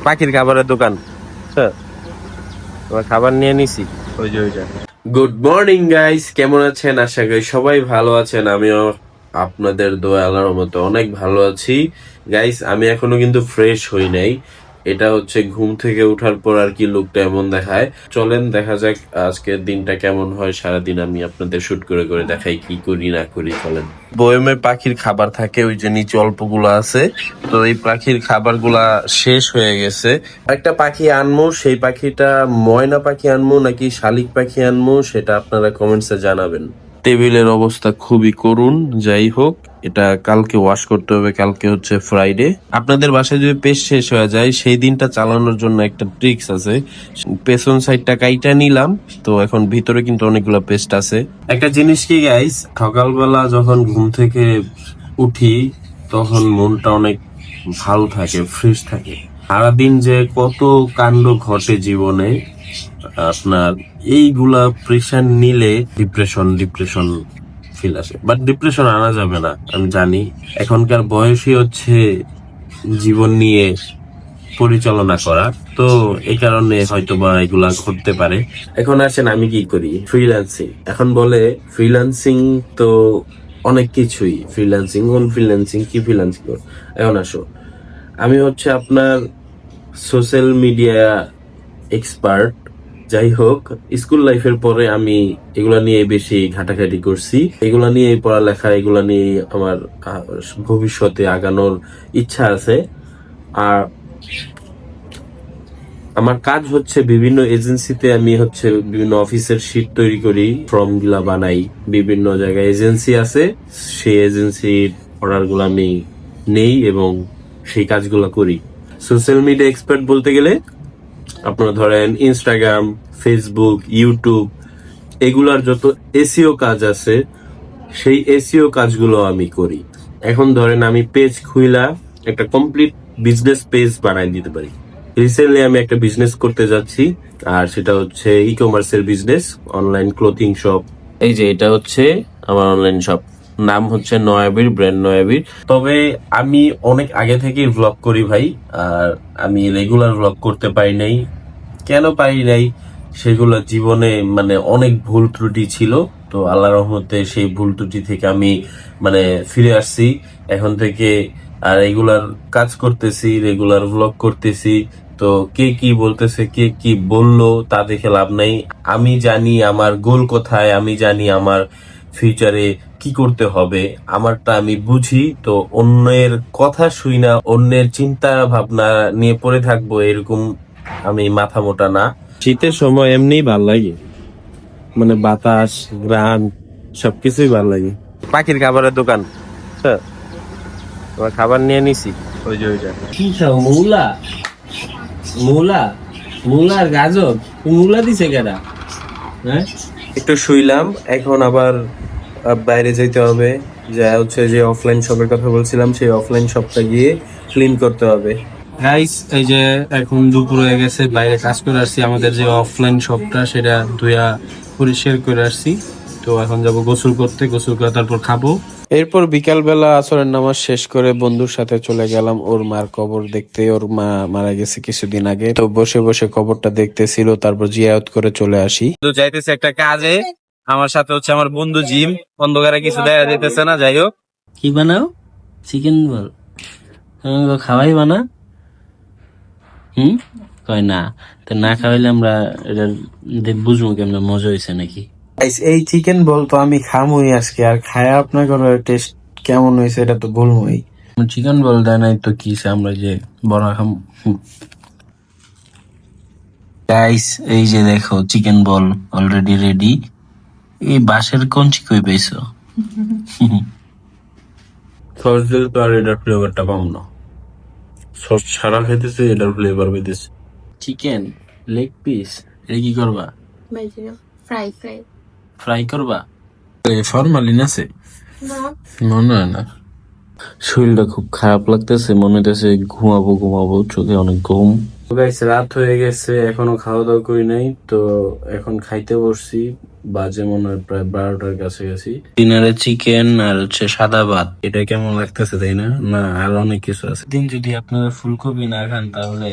পাখির খাবারের দোকান। তোমার খাবার নিয়ে নিছি ওই যে ওইটা। গুড মর্নিং গাইস, কেমন আছেন? আশা করি সবাই ভালো আছেন। আমিও আপনাদের দোয়া আল্লাহর মতো অনেক ভালো আছি। গাইস, আমি এখনো কিন্তু ফ্রেশ হই নাই। এটা হচ্ছে ঘুম থেকে ওঠার পর আর কি লুকটা এমন দেখায়। চলেন দেখা যাক আজকের দিনটা কেমন হয়। সারাদিন আমি আপনাদের শুট করে করে দেখাই কি করি না করি। চলেন। বয়মে পাখির খাবার থাকে, ওই যে নিচে অল্পগুলো আছে। তো এই পাখির খাবারগুলা শেষ হয়ে গেছে। একটা পাখি আনমু, সেই পাখিটা ময়না পাখি আনমু নাকি শালিক পাখি আনমু সেটা আপনারা কমেন্টসে জানাবেন। টেবিলের অবস্থা খুবই করুণ। যাই হোক, এটা কালকে ওয়াশ করতে হবে। কালকে হচ্ছে ফ্রাইডে। আপনাদের বাসায় যদি পেস্ট শেষ হয়ে যায়, সেই দিনটা চালানোর জন্য একটা ট্রিক্স আছে। পেছন সাইডটা কাইটা নিলাম, তো এখন ভিতরে কিন্তু অনেকগুলো পেস্ট আছে। একটা জিনিস কি গাইস, সকালবেলা যখন ঘুম থেকে উঠি তখন মনটা অনেক ভালো থাকে, ফ্রেশ থাকে। সারাদিন যে কত কাণ্ড ঘটে জীবনে, আপনার এইগুলা প্রেশার নিলে ডিপ্রেশন ফিল আসে। বাট ডিপ্রেশন আনা যাবে না, আমি জানি। এখনকার বয়সই হচ্ছে জীবন নিয়ে পরিচালনা করা, তো এই কারণে হয়তো বা এগুলা ঘটতে পারে। এখন আসেন আমি কি করি। ফ্রিল্যান্সিং। এখন বলে ফ্রিল্যান্সিং তো অনেক কিছুই। ফ্রিল্যান্সিং, কোন ফ্রিল্যান্সিং, কি ফ্রিল্যান্সিং। এখন আসো, আমি হচ্ছে আপনার সোশ্যাল মিডিয়া এক্সপার্ট। যাই হোক, স্কুল লাইফের পরে আমি এগুলা নিয়ে বেশি ঘাটাঘাটি করছি। এগুলা নিয়ে পড়ালেখা, এগুলা নিয়ে আমার ভবিষ্যতে আগানোর ইচ্ছা আছে। আর আমার কাজ হচ্ছে বিভিন্ন এজেন্সিতে, আমি হচ্ছে বিভিন্ন অফিসের শিট তৈরি করি, ফর্ম গুলা বানাই। বিভিন্ন জায়গায় এজেন্সি আছে, সেই এজেন্সির অর্ডার গুলো আমি নেই এবং সেই কাজগুলো করি। সোশ্যাল মিডিয়া এক্সপার্ট বলতে গেলে আপনারা ধরেন ইনস্টাগ্রাম, ফেসবুক, ইউটিউব, এগুলার যত এসইও কাজ আছে, সেই এসইও কাজগুলো আমি করি। এখন ধরেন আমি পেজ খুইলা একটা কমপ্লিট বিজনেস পেজ বানাই দিতে পারি। রিসেন্টলি আমি একটা বিজনেস করতে যাচ্ছি, আর সেটা হচ্ছে ই কমার্সের বিজনেস, অনলাইন ক্লোথিং শপ। এই যে এটা হচ্ছে আমার অনলাইন শপ, নাম হচ্ছে নয়াবির, ব্র্যান্ড নয়াবির। তবে আমি অনেক আগে থেকেই ভ্লগ করি ভাই, আর আমি রেগুলার ভ্লগ করতে পারি নাই। কেন পারি নাই, সেগুলো জীবনে মানে অনেক ভুল ত্রুটি ছিল। তো আল্লাহ রহমতে সেই ভুল ত্রুটি থেকে আমি মানে ফিরে আসছি। এখন থেকে আর রেগুলার কাজ করতেছি, রেগুলার ভ্লগ করতেছি। তো কে কি বলতেছে, কে কি বললো তা দেখে লাভ নাই। আমি জানি আমার গোল কোথায়, আমি জানি আমার ফিউচারে কি করতে হবে, আমারটা আমি বুঝি। তো অন্যের কথা শুই না, অন্যের চিন্তা ভাবনা নিয়ে পড়ে থাকবো এরকম আমি মাথা মোটা না। শীতের সময় এমনি ভাল লাগে, মানে বাতাস, গ্রাম, সবকিছুই ভাল লাগে। পাখির খাবারের দোকান। তোমার খাবার নিয়ে নিছি ওই যে ওইটা। কি খাও? মূলা? মূলা? মূলার গাজর? মূলা দিছে কেডা? হ্যাঁ, একটু শুইলাম, এখন আবার বাইরে যেতে হবে। যা হচ্ছে যে অফলাইন শপের কথা বলছিলাম, সেই অফলাইন শপটা গিয়ে ক্লিন করতে হবে। গাইস, এই যে এখন দুপুর হয়ে গেছে, বাইরে কাজ করে আসছি। আমাদের যে অফলাইন শপটা সেটা ধুয়া পরিষ্কার করে আসছি। তো এখন যাব গোসল করতে, গোসল করে তারপর খাবো। এরপর বিকালবেলা আসরের নামাজ শেষ করে বন্ধুর সাথে চলে গেলাম ওর মার কবর দেখতে। ওর মা মারা গেছে কিছুদিন আগে, তো বসে বসে কবরটা দেখতেছিল, তারপর জিয়ারত করে চলে আসি। তো যাইতেছে একটা কাজে, আমার সাথে হচ্ছে আমার বন্ধু জিম। অন্ধকারে কিছু দেখা যেতেছে না, যাই হোক। কি বানাও? চিকেন বল? খাওয়াই বানা? কয় না। তো না খাওয়াইলে আমরা এটা বুঝবো কেমন মজা হয়েছে নাকি। এই চিকেন বল তো আমি খামই আজকে, আর খায়া আপনার টেস্ট কেমন হয়েছে এটা তো বলবোই। চিকেন বল দেয় নাই তো কি, আমরা যে বড়া খাম। গাইস, এই যে দেখো চিকেন বল অলরেডি রেডি। এই বাঁশের কঞ্চি কই পাইছো? সস দিলে তো আর এটার ফ্লেভারটা পাবো না। সস ছাড়া খেতেছে, এটার ফ্লেভার পেতেছে। চিকেন লেগ পিস, এটা কি করবা? ফ্রাই ফ্রাই ফ্রাই করবা? ফরমালিন আছে মনে হয় না। শরীরটা খুব খারাপ লাগতেছে, মনে হইতেছে ঘুমাবো, চোখে অনেক ঘুম। গাইস, রাত হয়ে গেছে, এখনো খাওয়া দাওয়া করি নাই। তো এখন খাইতে বসছি, বাজে মনে হয় প্রায় 12টার কাছাকাছি। ডিনারে চিকেন আর হচ্ছে সাদা ভাত। এটা কেমন লাগতেছে তাই না? না, আর অনেক কিছু আছে। দিন যদি আপনারা ফুলকপি না খান তাহলে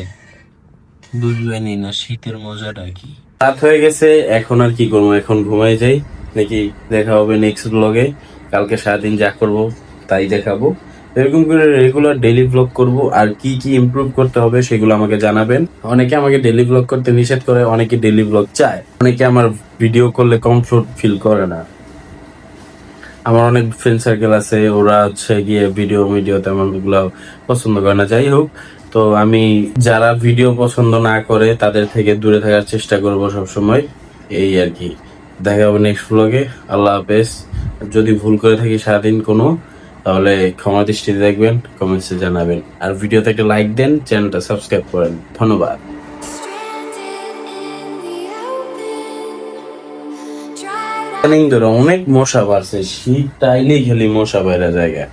বুঝবেনই না শীতের মজাটা কি। রাত হয়ে গেছে, এখন আর কি করবো, এখন ঘুমাই যাই নাকি? দেখা হবে নেক্সট ব্লগে। কালকে সারাদিন যা করব তাই দেখাবো। এরকম করে রেগুলার ডেইলি ব্লগ করব, আর কি কি ইমপ্রুভ করতে হবে সেগুলো আমাকে জানাবেন। অনেকে আমাকে ডেইলি ব্লগ করতে নিষেধ করে, অনেকে ডেইলি ব্লগ চায়, অনেকে আমার ভিডিও করলে কমফোর্ট ফিল করে না। আমার অনেক ফ্রেন্ড সার্কেল আছে, ওরা হচ্ছে গিয়ে ভিডিও তেমন ওগুলো পছন্দ করে না। যাই হোক, তো আমি যারা ভিডিও পছন্দ না করে তাদের থেকে দূরে থাকার চেষ্টা করব সবসময়, এই আর কি। দেখা হবে নেক্সট ব্লগে। আল্লাহ হাফেজ। যদি ভুল করে থাকি সারাদিন কোনো, তাহলে ক্ষমা দৃষ্টিতে দেখবেন, কমেন্টসে জানাবেন। আর ভিডিওতে একটা লাইক দেন, চ্যানেলটা সাবস্ক্রাইব করেন। ধন্যবাদ। ইদানিং ধরে অনেক মশা বাড়ছে, শীত আইলেই খালি মশা বাইরে জায়গা।